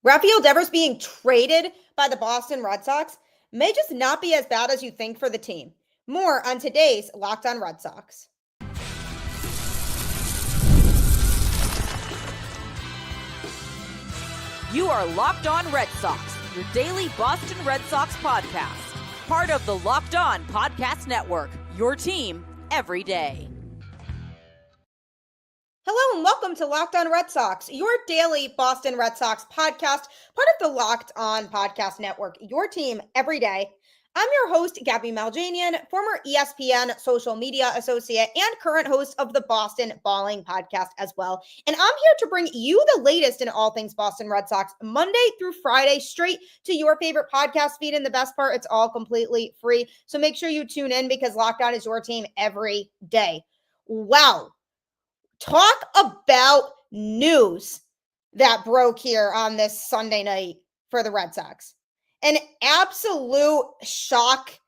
Rafael Devers being traded by the Boston Red Sox may just not be as bad as you think for the team. More on today's Locked On Red Sox. You are Locked On Red Sox, your daily Boston Red Sox podcast. Part of the Locked On Podcast Network, your team every day. Hello and welcome to Locked On Red Sox, your daily Boston Red Sox podcast, part of the Locked On Podcast Network, your team every day. I'm your host, Gabby Maljanian, former ESPN social media associate and current host of the Boston Balling podcast as well. And I'm here to bring you the latest in all things Boston Red Sox, Monday through Friday, straight to your favorite podcast feed. And the best part, it's all completely free. So make sure you tune in because Locked On is your team every day. Wow. Talk about news that broke here on this Sunday night for the Red Sox. An absolute shock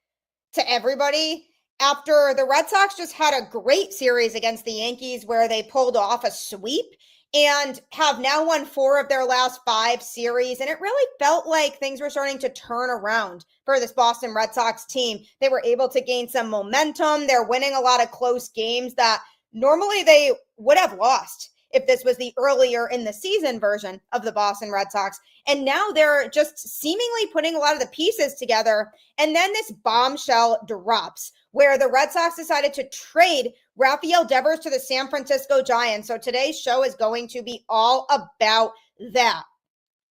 to everybody after the Red Sox just had a great series against the Yankees where they pulled off a sweep and have now won 4 of their last 5 series. And it really felt like things were starting to turn around for this Boston Red Sox team. They were able to gain some momentum. They're winning a lot of close games that normally they would have lost if this was the earlier in the season version of the Boston Red Sox. And now they're just seemingly putting a lot of the pieces together. And then this bombshell drops where the Red Sox decided to trade Rafael Devers to the San Francisco Giants. So today's show is going to be all about that.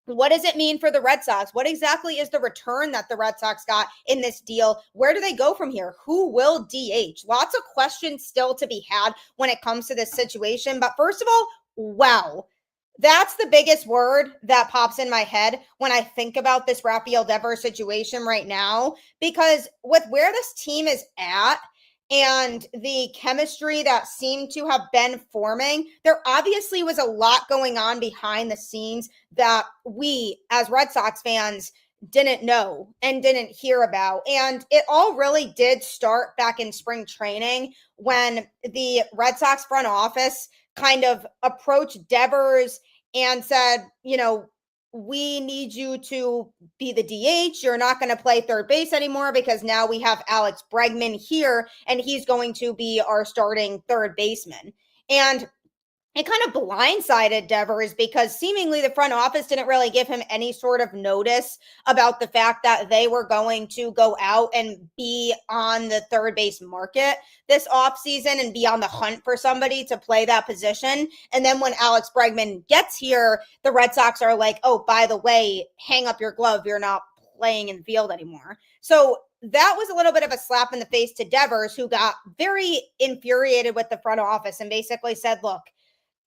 What does it mean for the Red Sox? What exactly is the return that the Red Sox got in this deal? Where do they go from here? Who will DH? Lots of questions still to be had when it comes to this situation. But first of all, wow. That's the biggest word that pops in my head when I think about this Rafael Devers situation right now, because with where this team is at, and the chemistry that seemed to have been forming, there obviously was a lot going on behind the scenes that we as Red Sox fans didn't know and didn't hear about. And it all really did start back in spring training when the Red Sox front office kind of approached Devers and said, we need you to be the DH. You're not going to play third base anymore because now we have Alex Bregman here and he's going to be our starting third baseman. And it kind of blindsided Devers because seemingly the front office didn't really give him any sort of notice about the fact that they were going to go out and be on the third base market this offseason and be on the hunt for somebody to play that position. And then when Alex Bregman gets here, the Red Sox are like, oh, by the way, hang up your glove. You're not playing in the field anymore. So that was a little bit of a slap in the face to Devers, who got very infuriated with the front office and basically said, look,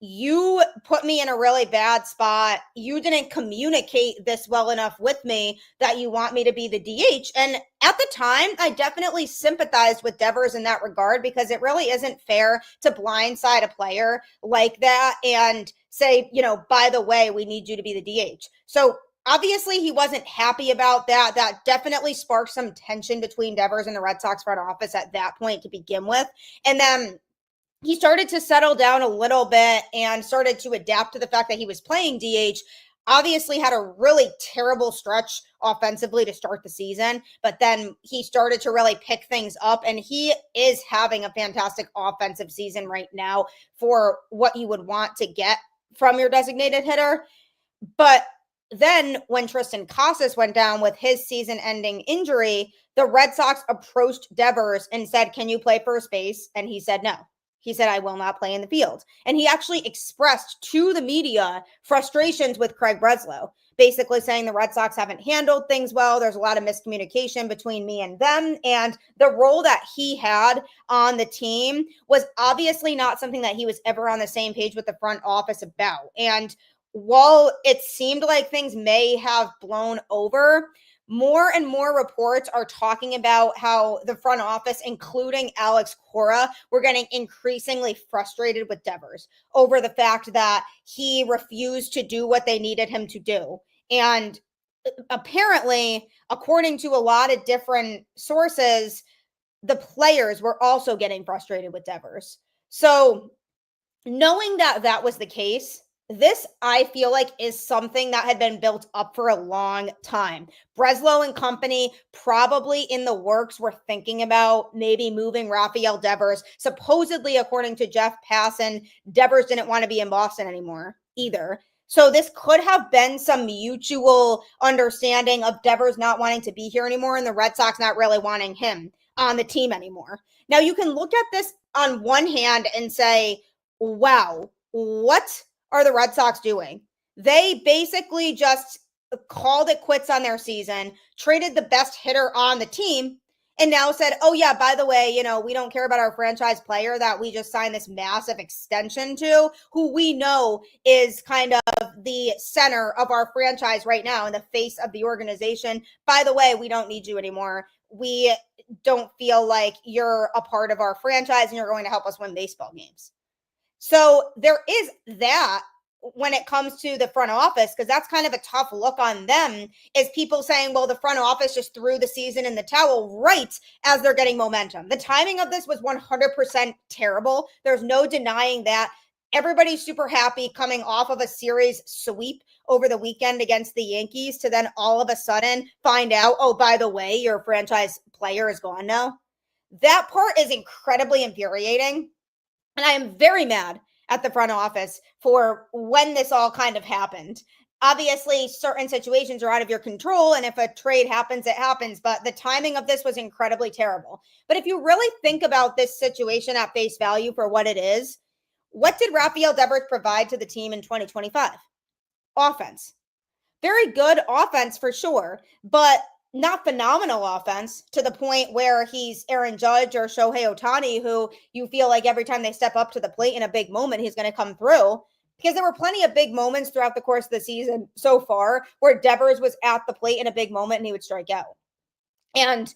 you put me in a really bad spot. You didn't communicate this well enough with me that you want me to be the DH. And at the time, I definitely sympathized with Devers in that regard because it really isn't fair to blindside a player like that and say, by the way, we need you to be the DH. So obviously he wasn't happy about that. That definitely sparked some tension between Devers and the Red Sox front office at that point to begin with. And then he started to settle down a little bit and started to adapt to the fact that he was playing DH. Obviously had a really terrible stretch offensively to start the season, but then he started to really pick things up, and he is having a fantastic offensive season right now for what you would want to get from your designated hitter. But then when Tristan Casas went down with his season-ending injury, the Red Sox approached Devers and said, can you play first base? And he said no. He said, I will not play in the field. And he actually expressed to the media frustrations with Craig Breslow, basically saying the Red Sox haven't handled things well. There's a lot of miscommunication between me and them. And the role that he had on the team was obviously not something that he was ever on the same page with the front office about. And while it seemed like things may have blown over, more and more reports are talking about how the front office, including Alex Cora, were getting increasingly frustrated with Devers over the fact that he refused to do what they needed him to do. And apparently, according to a lot of different sources, the players were also getting frustrated with Devers. So knowing that that was the case, This, I feel like, is something that had been built up for a long time. Breslow and company probably in the works were thinking about maybe moving Rafael Devers. Supposedly, according to Jeff Passan, Devers didn't want to be in Boston anymore either. So this could have been some mutual understanding of Devers not wanting to be here anymore and the Red Sox not really wanting him on the team anymore. Now, you can look at this on one hand and say, wow, what are the Red Sox doing? They basically just called it quits on their season, traded the best hitter on the team, and now said, oh, yeah, by the way, we don't care about our franchise player that we just signed this massive extension to, who we know is kind of the center of our franchise right now and the face of the organization. By the way, we don't need you anymore. We don't feel like you're a part of our franchise and you're going to help us win baseball games. So there is that when it comes to the front office, because that's kind of a tough look on them, is people saying, well, the front office just threw the season in the towel right as they're getting momentum. The timing of this was 100% terrible. There's no denying that. Everybody's super happy coming off of a series sweep over the weekend against the Yankees to then all of a sudden find out, oh, by the way, your franchise player is gone now. That part is incredibly infuriating. And I am very mad at the front office for when this all kind of happened. Obviously, certain situations are out of your control, and if a trade happens, it happens. But the timing of this was incredibly terrible. But if you really think about this situation at face value for what it is, what did Rafael Devers provide to the team in 2025? Offense. Very good offense for sure, but not phenomenal offense to the point where he's Aaron Judge or Shohei Ohtani, who you feel like every time they step up to the plate in a big moment, he's going to come through. Because there were plenty of big moments throughout the course of the season so far where Devers was at the plate in a big moment and he would strike out. And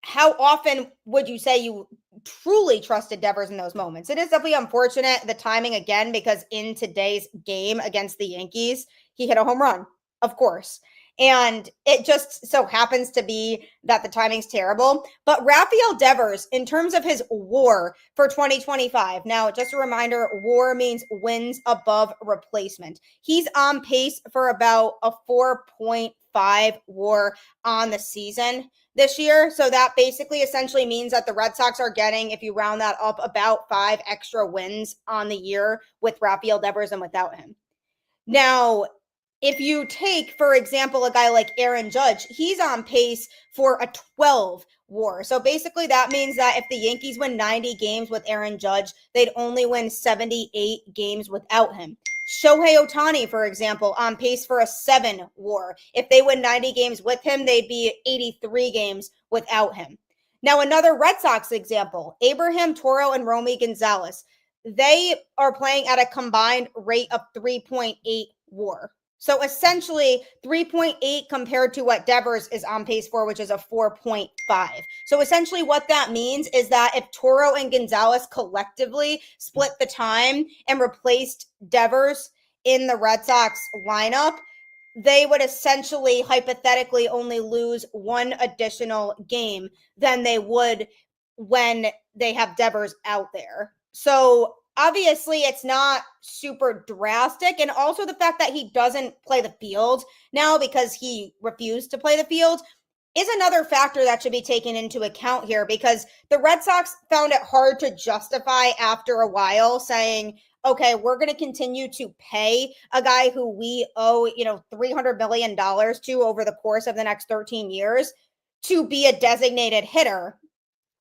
how often would you say you truly trusted Devers in those moments? It is definitely unfortunate, the timing again, because in today's game against the Yankees, he hit a home run, of course. And it just so happens to be that the timing's terrible. But Rafael Devers, in terms of his WAR for 2025, now just a reminder, WAR means wins above replacement. He's on pace for about a 4.5 WAR on the season this year. So that basically essentially means that the Red Sox are getting, if you round that up, about 5 extra wins on the year with Rafael Devers and without him. Now, if you take, for example, a guy like Aaron Judge, he's on pace for a 12 WAR. So basically that means that if the Yankees win 90 games with Aaron Judge, they'd only win 78 games without him. Shohei Ohtani, for example, on pace for a 7 WAR. If they win 90 games with him, they'd be 83 games without him. Now, another Red Sox example, Abraham Toro and Romy Gonzalez. They are playing at a combined rate of 3.8 WAR. So essentially 3.8 compared to what Devers is on pace for, which is a 4.5. So essentially what that means is that if Toro and Gonzalez collectively split the time and replaced Devers in the Red Sox lineup, they would essentially hypothetically only lose one additional game than they would when they have Devers out there. So obviously, it's not super drastic. And also the fact that he doesn't play the field now because he refused to play the field is another factor that should be taken into account here, because the Red Sox found it hard to justify after a while saying, okay, we're going to continue to pay a guy who we owe, $300 million to over the course of the next 13 years to be a designated hitter.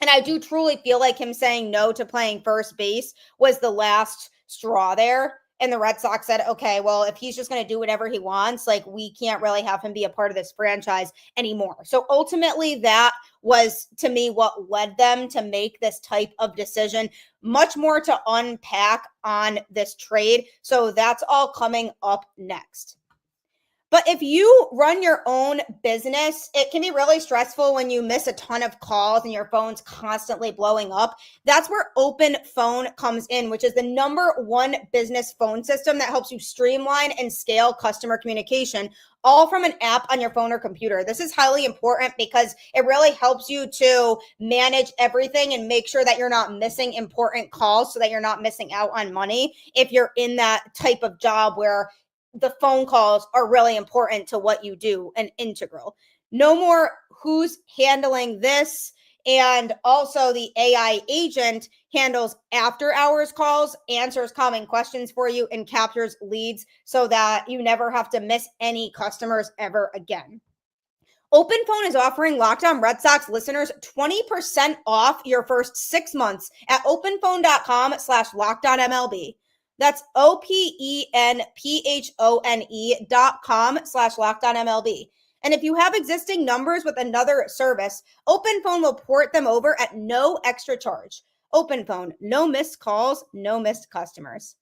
And I do truly feel like him saying no to playing first base was the last straw there. And the Red Sox said, okay, well, if he's just going to do whatever he wants, like, we can't really have him be a part of this franchise anymore. So ultimately, that was, to me, what led them to make this type of decision. Much more to unpack on this trade. So that's all coming up next. But if you run your own business, it can be really stressful when you miss a ton of calls and your phone's constantly blowing up. That's where OpenPhone comes in, which is the #1 business phone system that helps you streamline and scale customer communication, all from an app on your phone or computer. This is highly important because it really helps you to manage everything and make sure that you're not missing important calls so that you're not missing out on money if you're in that type of job where the phone calls are really important to what you do and integral. No more who's handling this. And also the AI agent handles after hours calls, answers common questions for you, and captures leads so that you never have to miss any customers ever again. OpenPhone is offering Locked On Red Sox listeners 20% off your first 6 months at openphone.com/LockedOnMLB. That's OpenPhone.com/LockedOnMLB. And if you have existing numbers with another service, OpenPhone will port them over at no extra charge. OpenPhone, no missed calls, no missed customers.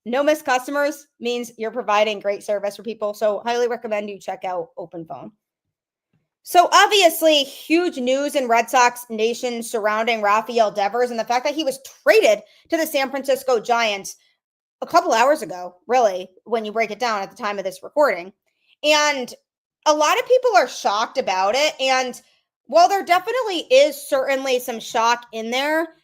No missed customers means you're providing great service for people. So highly recommend you check out OpenPhone. So obviously, huge news in Red Sox Nation surrounding Rafael Devers and the fact that he was traded to the San Francisco Giants a couple hours ago, really, when you break it down at the time of this recording. And a lot of people are shocked about it. And while there definitely is certainly some shock in there,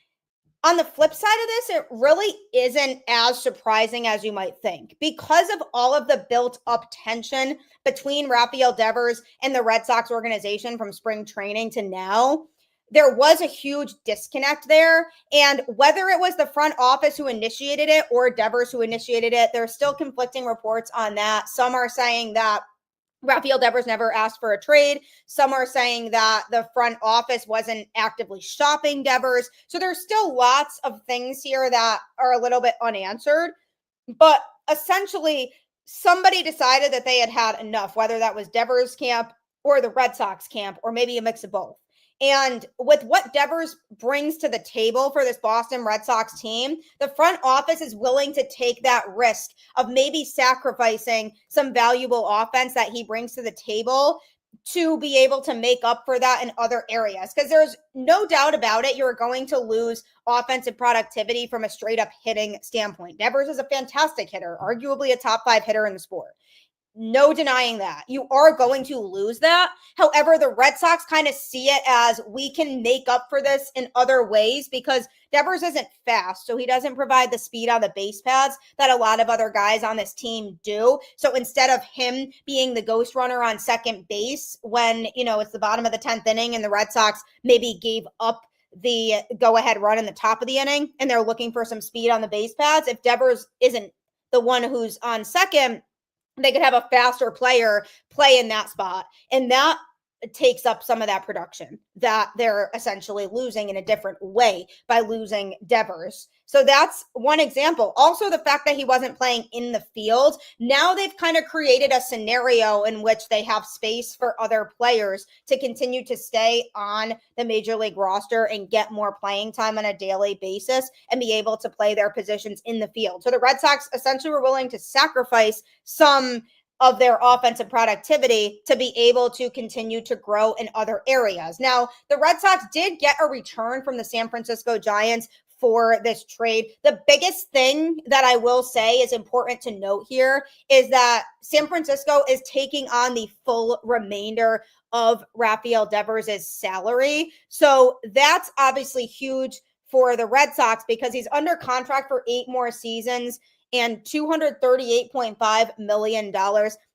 on the flip side of this, it really isn't as surprising as you might think because of all of the built up tension between Rafael Devers and the Red Sox organization from spring training to now. There was a huge disconnect there. And whether it was the front office who initiated it or Devers who initiated it, there's still conflicting reports on that. Some are saying that Rafael Devers never asked for a trade. Some are saying that the front office wasn't actively shopping Devers. So there's still lots of things here that are a little bit unanswered. But essentially, somebody decided that they had had enough, whether that was Devers' camp or the Red Sox camp, or maybe a mix of both. And with what Devers brings to the table for this Boston Red Sox team, the front office is willing to take that risk of maybe sacrificing some valuable offense that he brings to the table to be able to make up for that in other areas. Because there's no doubt about it, you're going to lose offensive productivity from a straight up hitting standpoint. Devers is a fantastic hitter, arguably a top 5 hitter in the sport. No denying that. You are going to lose that. However, the Red Sox kind of see it as we can make up for this in other ways because Devers isn't fast, so he doesn't provide the speed on the base paths that a lot of other guys on this team do. So instead of him being the ghost runner on second base when, it's the bottom of the 10th inning and the Red Sox maybe gave up the go-ahead run in the top of the inning and they're looking for some speed on the base paths, if Devers isn't the one who's on second, they could have a faster player play in that spot. And that takes up some of that production that they're essentially losing in a different way by losing Devers. So that's one example. Also, the fact that he wasn't playing in the field. Now they've kind of created a scenario in which they have space for other players to continue to stay on the major league roster and get more playing time on a daily basis and be able to play their positions in the field. So the Red Sox essentially were willing to sacrifice some of their offensive productivity to be able to continue to grow in other areas. Now, the Red Sox did get a return from the San Francisco Giants for this trade. The biggest thing that I will say is important to note here is that San Francisco is taking on the full remainder of Rafael Devers' salary. So that's obviously huge for the Red Sox because he's under contract for 8 more seasons and $238.5 million,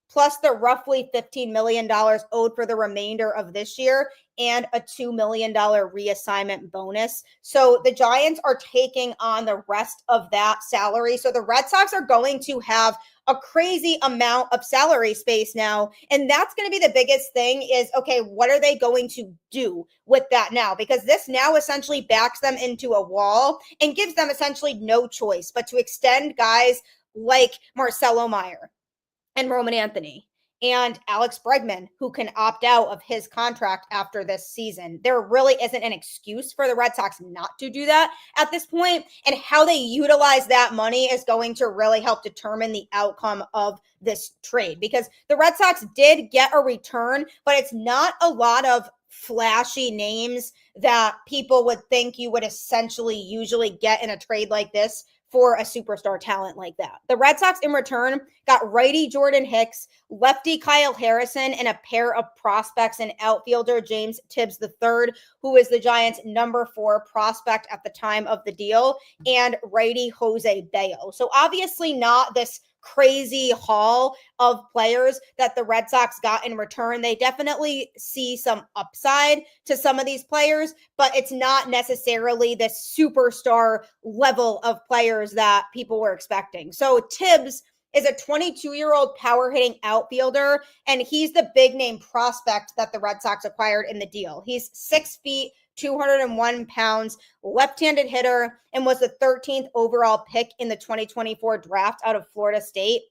plus the roughly $15 million owed for the remainder of this year and a $2 million reassignment bonus. So the Giants are taking on the rest of that salary. So the Red Sox are going to have a crazy amount of salary space now. And that's going to be the biggest thing is, okay, what are they going to do with that now? Because this now essentially backs them into a wall and gives them essentially no choice but to extend guys like Marcelo Meyer and Roman Anthony and Alex Bregman, who can opt out of his contract after this season. There really isn't an excuse for the Red Sox not to do that at this point, and how they utilize that money is going to really help determine the outcome of this trade, because the Red Sox did get a return, but it's not a lot of flashy names that people would think you would essentially usually get in a trade like this for a superstar talent like that. The Red Sox in return got righty Jordan Hicks, lefty Kyle Harrison, and a pair of prospects in outfielder James Tibbs III, who is the Giants' number 4 prospect at the time of the deal, and righty Jose Bello. So obviously not this crazy haul of players that the Red Sox got in return. They definitely see some upside to some of these players, but it's not necessarily the superstar level of players that people were expecting. So Tibbs is a 22-year-old power hitting outfielder, and he's the big name prospect that the Red Sox acquired in the deal. He's 6 feet, 201 pounds, left-handed hitter, and was the 13th overall pick in the 2024 draft out of Florida State.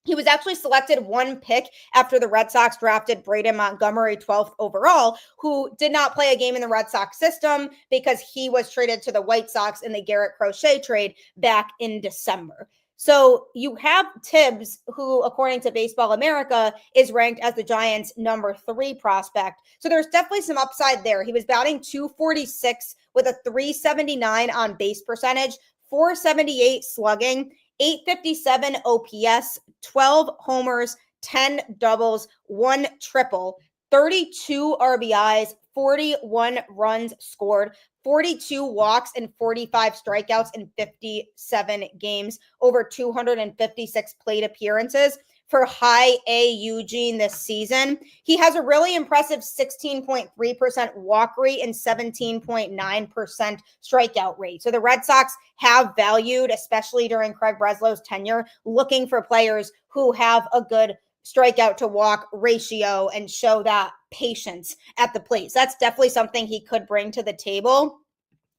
He was actually selected 1 pick after the Red Sox drafted Braden Montgomery 12th overall, who did not play a game in the Red Sox system because he was traded to the White Sox in the Garrett Crochet trade back in December. So you have Tibbs, who, according to Baseball America, is ranked as the Giants' number 3 prospect. So there's definitely some upside there. He was batting .246 with a .379 on base percentage, .478 slugging, .857 OPS, 12 homers, 10 doubles, 1 triple, 32 RBIs, 41 runs scored, 42 walks, and 45 strikeouts in 57 games, over 256 plate appearances for high A Eugene this season. He has a really impressive 16.3% walk rate and 17.9% strikeout rate. So the Red Sox have valued, especially during Craig Breslow's tenure, looking for players who have a good strikeout to walk ratio and show that patience at the plate. So that's definitely something he could bring to the table.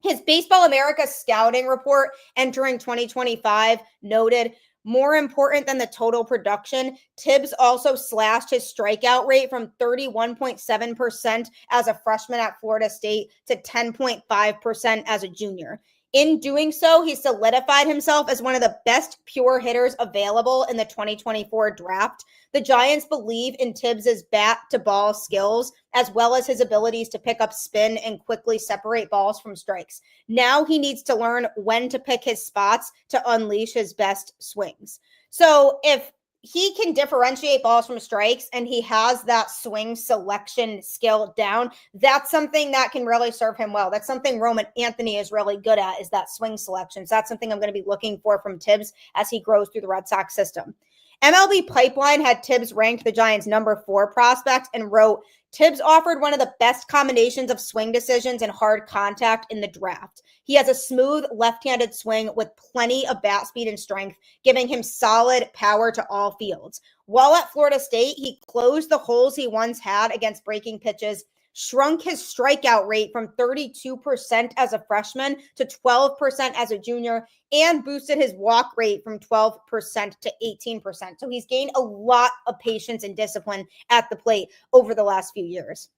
His Baseball America scouting report entering 2025 noted, more important than the total production, Tibbs also slashed his strikeout rate from 31.7% as a freshman at Florida State to 10.5% as a junior. In doing so, he solidified himself as one of the best pure hitters available in the 2024 draft. The Giants believe in Tibbs's bat-to-ball skills, as well as his abilities to pick up spin and quickly separate balls from strikes. Now he needs to learn when to pick his spots to unleash his best swings. So if he can differentiate balls from strikes and he has that swing selection skill down, that's something that can really serve him well. That's something Roman Anthony is really good at, is that swing selection. So that's something I'm going to be looking for from Tibbs as he grows through the Red Sox system. MLB Pipeline had Tibbs ranked the Giants' number 4 prospect and wrote, Tibbs offered one of the best combinations of swing decisions and hard contact in the draft. He has a smooth left-handed swing with plenty of bat speed and strength, giving him solid power to all fields. While at Florida State, he closed the holes he once had against breaking pitches, shrunk his strikeout rate from 32% as a freshman to 12% as a junior, and boosted his walk rate from 12% to 18%. So he's gained a lot of patience and discipline at the plate over the last few years.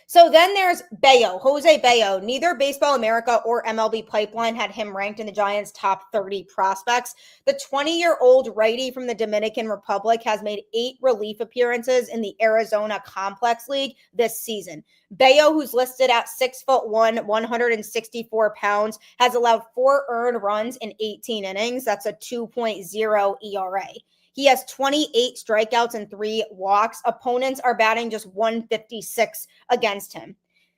So then there's Bello, Jose Bello. Neither Baseball America or MLB Pipeline had him ranked in the Giants' top 30 prospects. The 20-year-old righty from the Dominican Republic has made 8 relief appearances in the Arizona Complex League this season. Bello, who's listed at 6'1", 164 pounds, has allowed 4 earned runs in 18 innings. That's a 2.0 ERA. He has 28 strikeouts and 3 walks. Opponents are batting just 156 against him.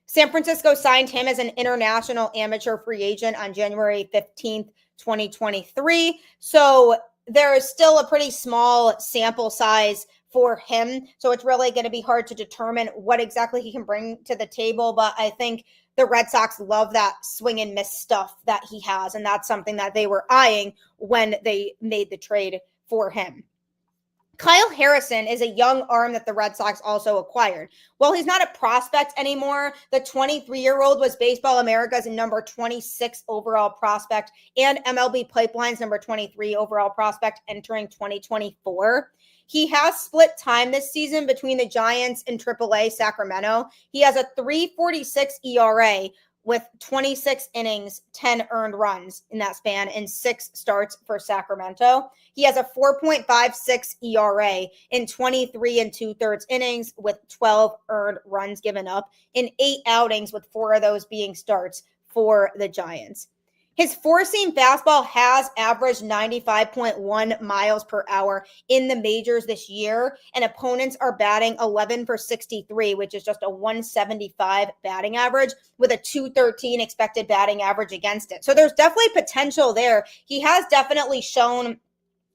San Francisco signed him as an international amateur free agent on January 15th, 2023. So there is still a pretty small sample size for him. So it's really going to be hard to determine what exactly he can bring to the table. But I think the Red Sox love that swing and miss stuff that he has. And that's something that they were eyeing when they made the trade for him. Kyle Harrison is a young arm that the Red Sox also acquired. While he's not a prospect anymore, the 23-year-old was Baseball America's number 26 overall prospect and MLB Pipeline's number 23 overall prospect entering 2024. He has split time this season between the Giants and AAA Sacramento. He has a 3.46 ERA with 26 innings, 10 earned runs in that span, and 6 starts for Sacramento. He has a 4.56 ERA in 23 and 2/3 innings with 12 earned runs given up in 8 outings, with 4 of those being starts for the Giants. His four-seam fastball has averaged 95.1 miles per hour in the majors this year, and opponents are batting 11 for 63, which is just a 175 batting average with a 213 expected batting average against it. So there's definitely potential there. He has definitely shown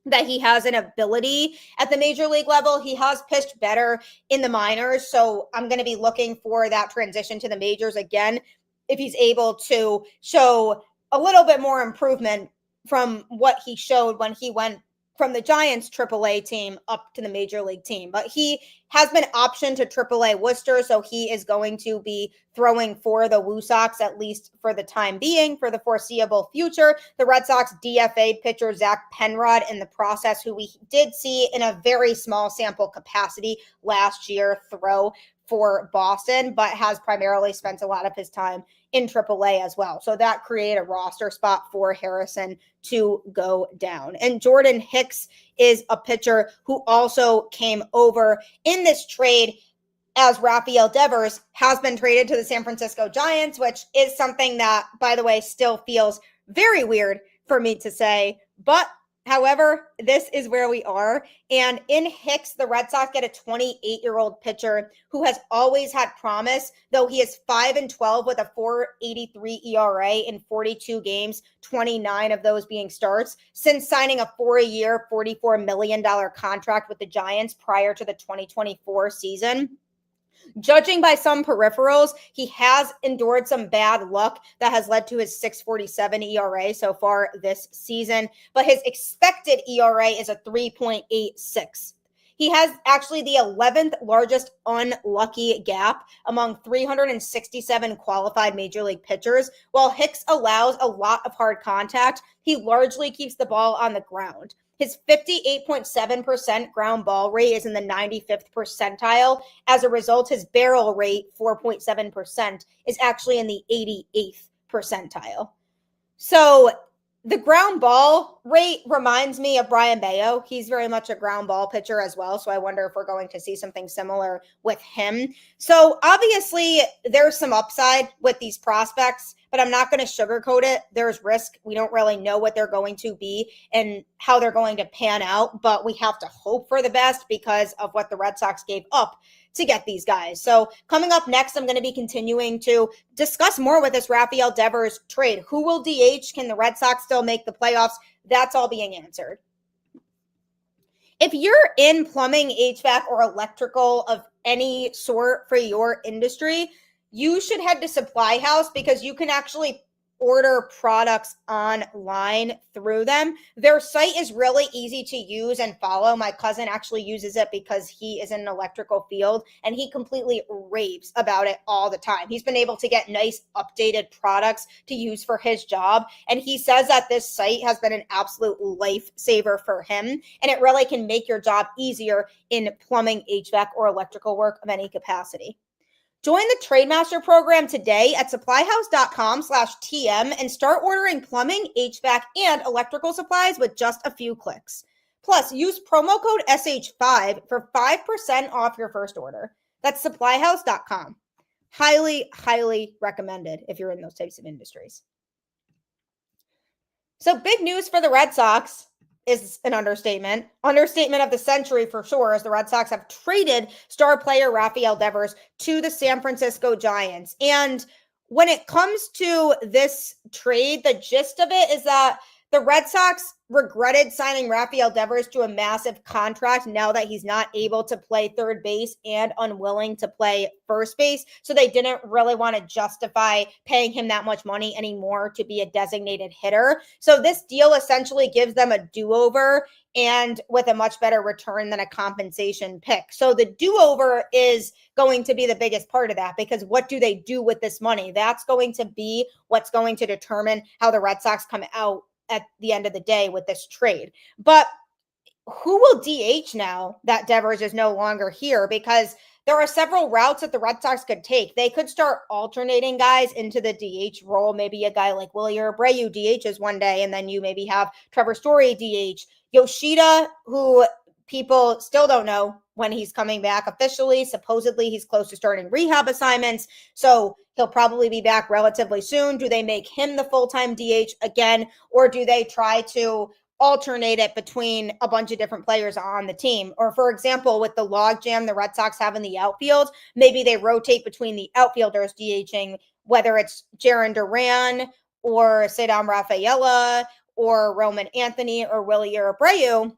that he has an ability at the major league level. He has pitched better in the minors, so I'm going to be looking for that transition to the majors again if he's able to show a little bit more improvement from what he showed when he went from the Giants AAA team up to the major league team. But he has been optioned to AAA Worcester, so he is going to be throwing for the Woo Sox, at least for the time being, for the foreseeable future. The Red Sox DFA pitcher Zach Penrod in the process, who we did see in a very small sample capacity last year throw for Boston, but has primarily spent a lot of his time in AAA as well. So that created a roster spot for Harrison to go down. And Jordan Hicks is a pitcher who also came over in this trade, as Rafael Devers has been traded to the San Francisco Giants, which is something that, by the way, still feels very weird for me to say. But however, this is where we are. And in Hicks, the Red Sox get a 28-year-old pitcher who has always had promise, though he is 5-12 with a 4.83 ERA in 42 games, 29 of those being starts, since signing a 4-year, $44 million contract with the Giants prior to the 2024 season. Judging by some peripherals, he has endured some bad luck that has led to his 6.47 ERA so far this season, but his expected ERA is a 3.86. He has actually the 11th largest unlucky gap among 367 qualified major league pitchers. While Hicks allows a lot of hard contact, he largely keeps the ball on the ground. His 58.7% ground ball rate is in the 95th percentile. As a result, his barrel rate, 4.7%, is actually in the 88th percentile. So the ground ball rate reminds me of Brian Bayo. He's very much a ground ball pitcher as well. So I wonder if we're going to see something similar with him. So obviously there's some upside with these prospects, but I'm not going to sugarcoat it. There's risk. We don't really know what they're going to be and how they're going to pan out, but we have to hope for the best because of what the Red Sox gave up to get these guys. So coming up next, I'm going to be continuing to discuss more with this Rafael Devers trade. Who will DH? Can the Red Sox still make the playoffs? That's all being answered. If you're in plumbing, HVAC, or electrical of any sort for your industry, you should head to Supply House because you can actually order products online through them. Their site is really easy to use and follow. My cousin actually uses it because he is in an electrical field and he completely raves about it all the time. He's been able to get nice updated products to use for his job. And he says that this site has been an absolute lifesaver for him. And it really can make your job easier in plumbing, HVAC, or electrical work of any capacity. Join the Trademaster program today at supplyhouse.com/TM and start ordering plumbing, HVAC, and electrical supplies with just a few clicks. Plus, use promo code SH5 for 5% off your first order. That's supplyhouse.com. Highly, highly recommended if you're in those types of industries. So big news for the Red Sox is an understatement. Understatement of the century for sure, as the Red Sox have traded star player Rafael Devers to the San Francisco Giants. And when it comes to this trade, the gist of it is that the Red Sox regretted signing Rafael Devers to a massive contract now that he's not able to play third base and unwilling to play first base. So they didn't really want to justify paying him that much money anymore to be a designated hitter. So this deal essentially gives them a do-over and with a much better return than a compensation pick. So the do-over is going to be the biggest part of that because what do they do with this money? That's going to be what's going to determine how the Red Sox come out at the end of the day with this trade. But who will DH now that Devers is no longer here? Because there are several routes that the Red Sox could take. They could start alternating guys into the DH role. Maybe a guy like Willie Abreu DHs one day, and then you maybe have Trevor Story DH. Yoshida, who people still don't know when he's coming back officially. Supposedly, he's close to starting rehab assignments, so he'll probably be back relatively soon. Do they make him the full-time DH again, or do they try to alternate it between a bunch of different players on the team? Or for example, with the logjam the Red Sox have in the outfield, maybe they rotate between the outfielders DHing, whether it's Jarren Duran or Cedar Rafaela or Roman Anthony or Willie Abreu.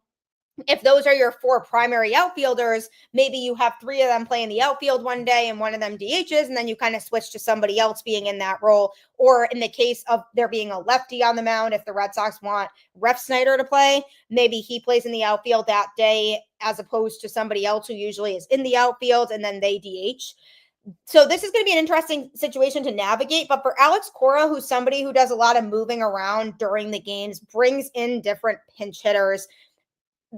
If those are your four primary outfielders, maybe you have three of them playing the outfield one day and one of them DHs, and then you kind of switch to somebody else being in that role. Or in the case of there being a lefty on the mound, if the Red Sox want Refsnyder to play, maybe he plays in the outfield that day as opposed to somebody else who usually is in the outfield, and then they DH. So this is going to be an interesting situation to navigate. But for Alex Cora, who's somebody who does a lot of moving around during the games, brings in different pinch hitters,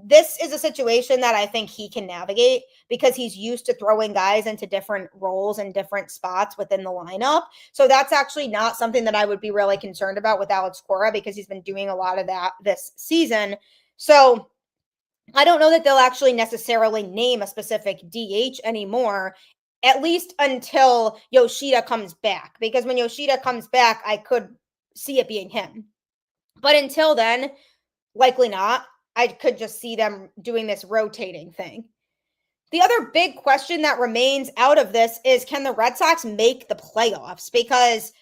this is a situation that I think he can navigate because he's used to throwing guys into different roles and different spots within the lineup. So that's actually not something that I would be really concerned about with Alex Cora because he's been doing a lot of that this season. So I don't know that they'll actually necessarily name a specific DH anymore, at least until Yoshida comes back. Because when Yoshida comes back, I could see it being him. But until then, likely not. I could just see them doing this rotating thing. The other big question that remains out of this is, can the Red Sox make the playoffs? Because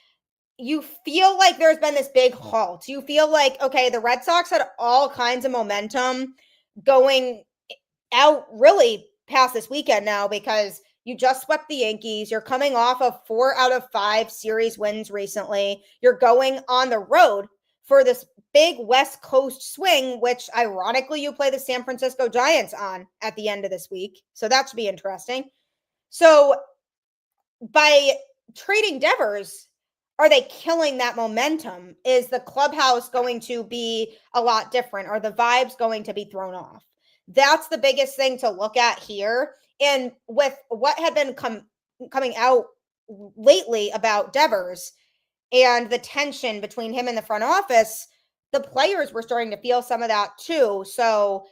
you feel like there's been this big halt. You feel like, okay, the Red Sox had all kinds of momentum going out really past this weekend now because you just swept the Yankees. You're coming off of 4 out of 5 series wins recently. You're going on the road for this big West Coast swing, which ironically you play the San Francisco Giants on at the end of this week. So that should be interesting. So by trading Devers, are they killing that momentum? Is the clubhouse going to be a lot different? Are the vibes going to be thrown off? That's the biggest thing to look at here. And with what had been coming out lately about Devers and the tension between him and the front office, the players were starting to feel some of that too. So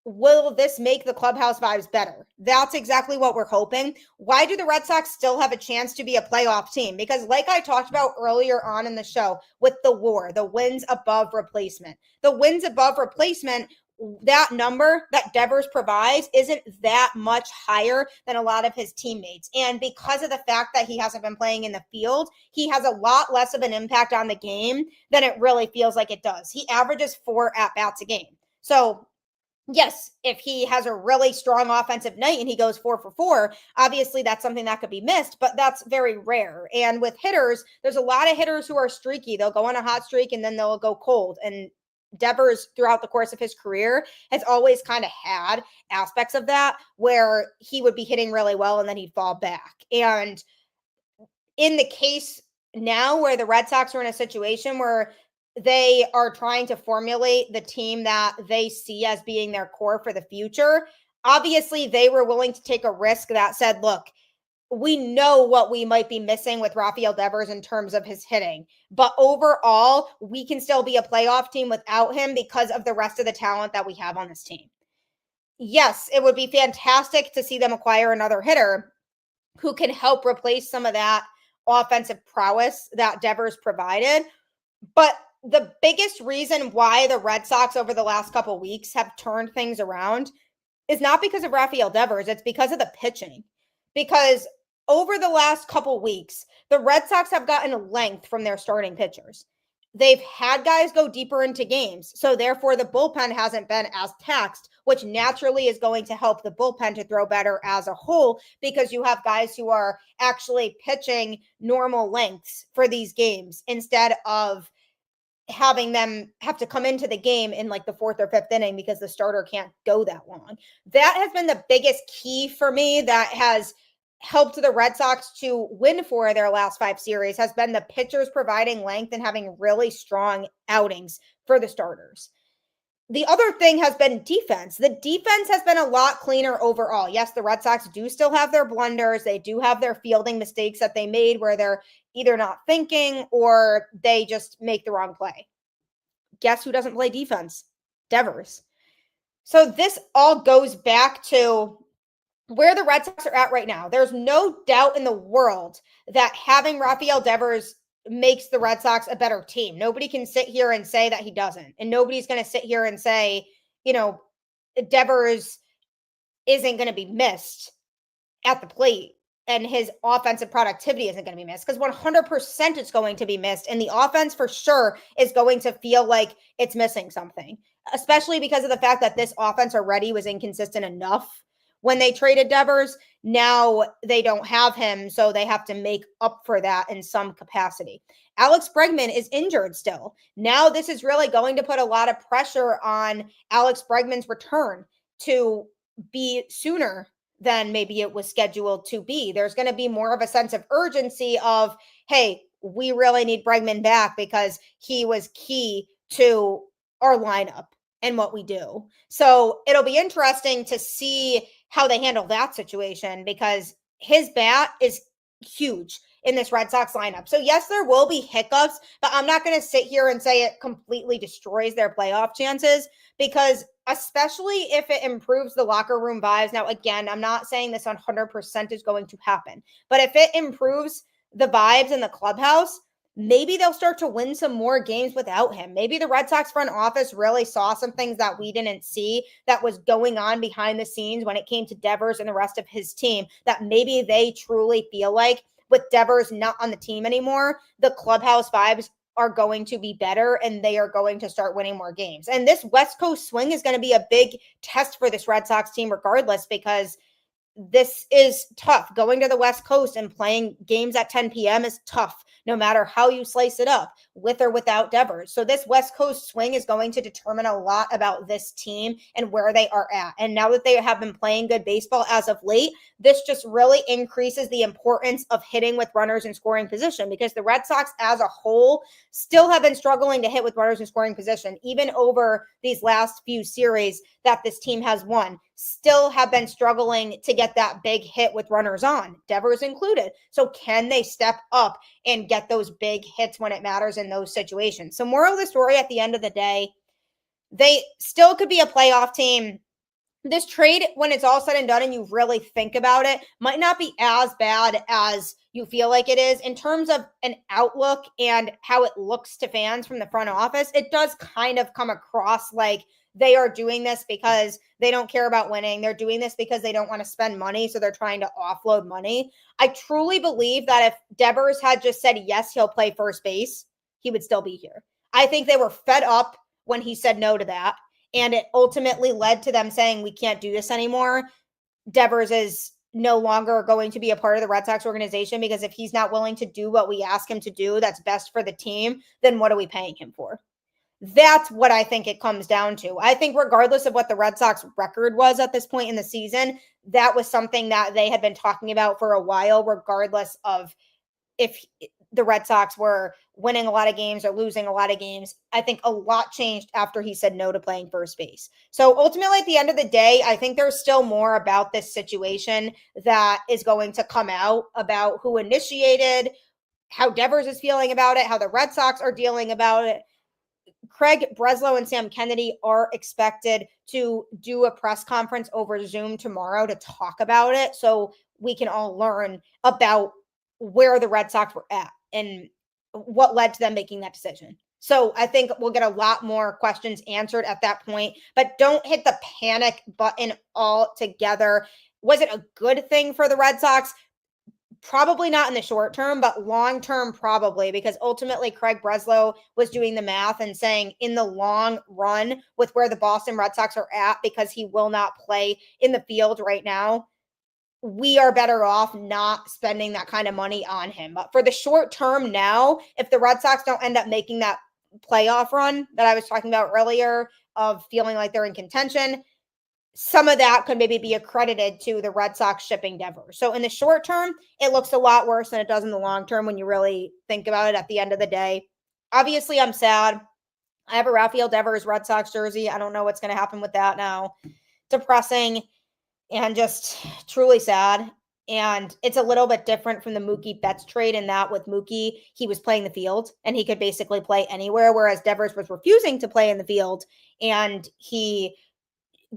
will this make the clubhouse vibes better? That's exactly what we're hoping. Why do the Red Sox still have a chance to be a playoff team? Because like I talked about earlier on in the show with the WAR, the wins above replacement, that number that Devers provides isn't that much higher than a lot of his teammates. And because of the fact that he hasn't been playing in the field, he has a lot less of an impact on the game than it really feels like it does. He averages 4 at-bats a game. So yes, if he has a really strong offensive night and he goes 4 for 4, obviously that's something that could be missed, but that's very rare. And with hitters, there's a lot of hitters who are streaky. They'll go on a hot streak and then they'll go cold. And Devers, throughout the course of his career, has always kind of had aspects of that where he would be hitting really well and then he'd fall back. And in the case now where the Red Sox are in a situation where they are trying to formulate the team that they see as being their core for the future, obviously they were willing to take a risk that said, look, we know what we might be missing with Rafael Devers in terms of his hitting, but overall, we can still be a playoff team without him because of the rest of the talent that we have on this team. Yes, it would be fantastic to see them acquire another hitter who can help replace some of that offensive prowess that Devers provided. But the biggest reason why the Red Sox over the last couple of weeks have turned things around is not because of Rafael Devers. It's because of the pitching. Because over the last couple weeks, the Red Sox have gotten length from their starting pitchers. They've had guys go deeper into games. So therefore, the bullpen hasn't been as taxed, which naturally is going to help the bullpen to throw better as a whole because you have guys who are actually pitching normal lengths for these games instead of having them have to come into the game in like the 4th or 5th inning because the starter can't go that long. That has been the biggest key for me that has helped the Red Sox to win 4 of their last 5 series, has been the pitchers providing length and having really strong outings for the starters. the other thing has been defense. The defense has been a lot cleaner overall. Yes, the Red Sox do still have their blunders. They do have their fielding mistakes that they made where they're either not thinking or they just make the wrong play. Guess who doesn't play defense? Devers. So this all goes back to where the Red Sox are at right now. There's no doubt in the world that having Rafael Devers makes the Red Sox a better team. Nobody can sit here and say that he doesn't. And nobody's going to sit here and say, Devers isn't going to be missed at the plate and his offensive productivity isn't going to be missed, because 100% it's going to be missed. And the offense for sure is going to feel like it's missing something, especially because of the fact that this offense already was inconsistent enough when they traded Devers. Now they don't have him, so they have to make up for that in some capacity. Alex Bregman is injured still. Now this is really going to put a lot of pressure on Alex Bregman's return to be sooner than maybe it was scheduled to be. There's going to be more of a sense of urgency of, hey, we really need Bregman back because he was key to our lineup and what we do. So it'll be interesting to see how they handle that situation, because his bat is huge in this Red Sox lineup. So yes, there will be hiccups, but I'm not going to sit here and say it completely destroys their playoff chances, because especially if it improves the locker room vibes. Now, again, I'm not saying this 100% is going to happen, but if it improves the vibes in the clubhouse, maybe they'll start to win some more games without him. Maybe the Red Sox front office really saw some things that we didn't see that was going on behind the scenes when it came to Devers and the rest of his team, that maybe they truly feel like with Devers not on the team anymore, the clubhouse vibes are going to be better and they are going to start winning more games. And this West Coast swing is going to be a big test for this Red Sox team regardless, because this is tough. Going to the West Coast and playing games at 10 p.m. is tough, no matter how you slice it up, with or without Devers. So this West Coast swing is going to determine a lot about this team and where they are at. And now that they have been playing good baseball as of late, this just really increases the importance of hitting with runners in scoring position, because the Red Sox as a whole still have been struggling to hit with runners in scoring position, even over these last few series that this team has won, still have been struggling to get that big hit with runners on, Devers included. So can they step up and get those big hits when it matters in those situations? So moral of the story, at the end of the day, they still could be a playoff team. This trade, when it's all said and done and you really think about it, might not be as bad as you feel like it is in terms of an outlook and how it looks to fans from the front office. It does kind of come across like they are doing this because they don't care about winning. They're doing this because they don't want to spend money, so they're trying to offload money. I truly believe that if Devers had just said, yes, he'll play first base, he would still be here. I think they were fed up when he said no to that, and it ultimately led to them saying, we can't do this anymore. Devers is no longer going to be a part of the Red Sox organization, because if he's not willing to do what we ask him to do that's best for the team, then what are we paying him for? That's what I think it comes down to. I think regardless of what the Red Sox record was at this point in the season, that was something that they had been talking about for a while, regardless of if the Red Sox were winning a lot of games or losing a lot of games. I think a lot changed after he said no to playing first base. So ultimately, at the end of the day, I think there's still more about this situation that is going to come out about who initiated, how Devers is feeling about it, how the Red Sox are dealing about it. Craig Breslow and Sam Kennedy are expected to do a press conference over Zoom tomorrow to talk about it, so we can all learn about where the Red Sox were at and what led to them making that decision. So I think we'll get a lot more questions answered at that point, but don't hit the panic button altogether. Was it a good thing for the Red Sox? Probably not in the short term, but long term, probably, because ultimately Craig Breslow was doing the math and saying in the long run, with where the Boston Red Sox are at, because he will not play in the field right now, we are better off not spending that kind of money on him. But for the short term now, if the Red Sox don't end up making that playoff run that I was talking about earlier of feeling like they're in contention, some of that could maybe be accredited to the Red Sox shipping Devers. So in the short term, it looks a lot worse than it does in the long term when you really think about it at the end of the day. Obviously, I'm sad. I have a Rafael Devers Red Sox jersey. I don't know what's going to happen with that now. Depressing and just truly sad. And it's a little bit different from the Mookie Betts trade in that with Mookie, he was playing the field and he could basically play anywhere, whereas Devers was refusing to play in the field and he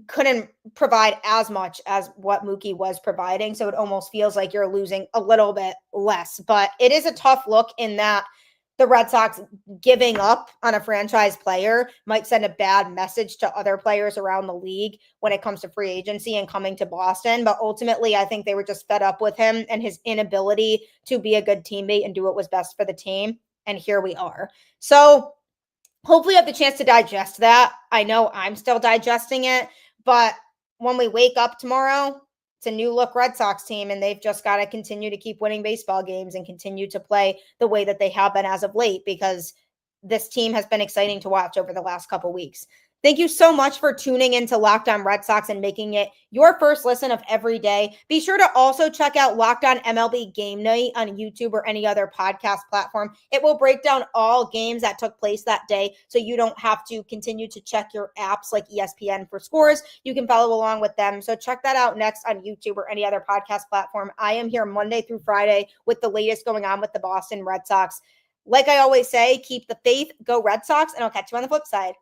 couldn't provide as much as what Mookie was providing. So it almost feels like you're losing a little bit less. But it is a tough look in that the Red Sox giving up on a franchise player might send a bad message to other players around the league when it comes to free agency and coming to Boston. But ultimately, I think they were just fed up with him and his inability to be a good teammate and do what was best for the team. And here we are. So hopefully you have the chance to digest that. I know I'm still digesting it, but when we wake up tomorrow, it's a new look Red Sox team, and they've just got to continue to keep winning baseball games and continue to play the way that they have been as of late, because this team has been exciting to watch over the last couple weeks. Thank you so much for tuning into Locked On Red Sox and making it your first listen of every day. Be sure to also check out Locked On MLB Game Night on YouTube or any other podcast platform. It will break down all games that took place that day, so you don't have to continue to check your apps like ESPN for scores. You can follow along with them. So check that out next on YouTube or any other podcast platform. I am here Monday through Friday with the latest going on with the Boston Red Sox. Like I always say, keep the faith, go Red Sox, and I'll catch you on the flip side.